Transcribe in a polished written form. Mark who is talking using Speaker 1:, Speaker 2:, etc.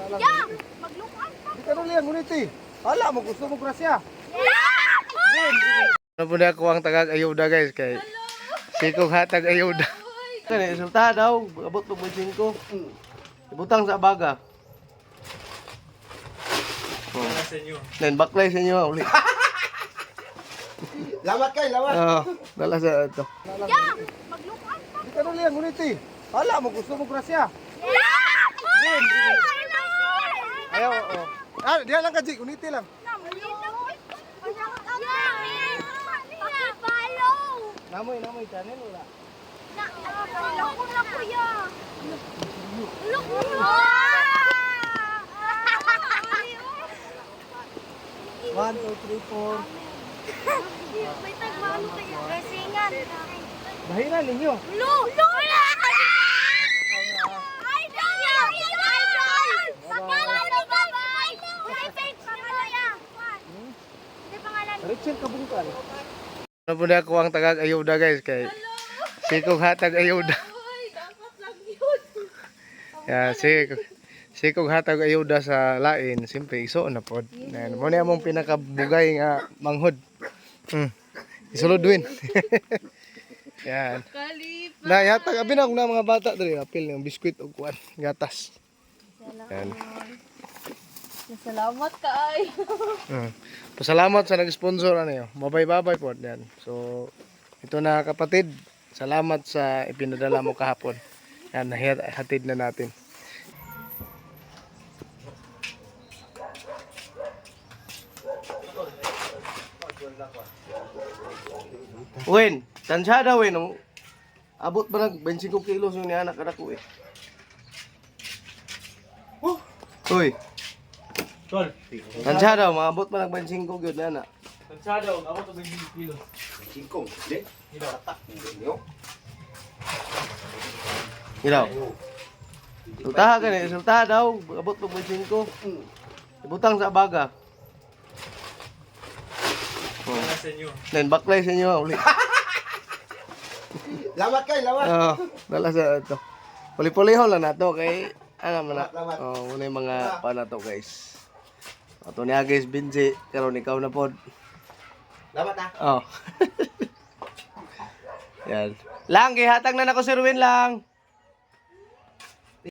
Speaker 1: Ya, maglukan pa.
Speaker 2: Di ka nuli ang ngunit eh. Hala mo, gusto mo grasya.
Speaker 3: Ano po na ako ang tagag-ayuda guys kay sikong hatag ayuda. Kani resulta daw, abot po 5. Ibutang sa baga.
Speaker 4: Para sa inyo.
Speaker 3: Then baklay sa inyo uli.
Speaker 2: Lawat kay, lawat.
Speaker 3: Dala sa ito.
Speaker 1: Ya, maglukan pa.
Speaker 2: Di ka nuli ang ngunit eh. Hala mo, gusto mo grasya. Ayaw, oo. Diyan lang ka, Jik. Uniti lang. Namoy, channel wala.
Speaker 1: Lakong na kuya.
Speaker 2: One, two, three, four.
Speaker 1: May tagmano kayo. Resingan.
Speaker 2: Bahiran ninyo.
Speaker 1: Lo!
Speaker 2: Rachel Kabungkan.
Speaker 3: Ano po na ako ang tagag-ayuda guys kay sikong hatag ayuda. Ya, sikong hatag ayuda sa lain, siyempre iso na pod. Mo ni among pinakabugay nga manghod. Isulod win. Yan. Na yatag abi na mga bata diri apil ng biskwit ug kuan, gatas. Yan.
Speaker 1: Salamat kay.
Speaker 3: Pasalamat sa nag-sponsor ano yun. Babay-babay po yan. So, ito na kapatid. Salamat sa ipinadala mo kahapon. Yan, hatid na natin. Win, tansyada Win. Abot ba nag 25 kilos yung ni anak kada ko eh. Uy.
Speaker 4: Tol.
Speaker 3: Tansyada, maabot ba nag 25 yun ni anak.
Speaker 4: Tansada og ako to 20 kilo.
Speaker 2: 5, di?
Speaker 3: Ilaw. Sultaha ka ni, sultaha daw. Abot pa 25. Ibutang sa baga.
Speaker 4: Para sa inyo.
Speaker 3: Then baklay sa inyo uli.
Speaker 2: Lawat kay, lawat.
Speaker 3: Dala sa ito. Puli-pulihon lang nato kay ano man na.
Speaker 2: Salamat.
Speaker 3: Muna yung mga pa na to guys. Ato niya guys, Binji. Karon ikaw na pod.
Speaker 2: Lawat ah.
Speaker 3: Oh. Yan. Lang, gihatag na nako si Ruin lang.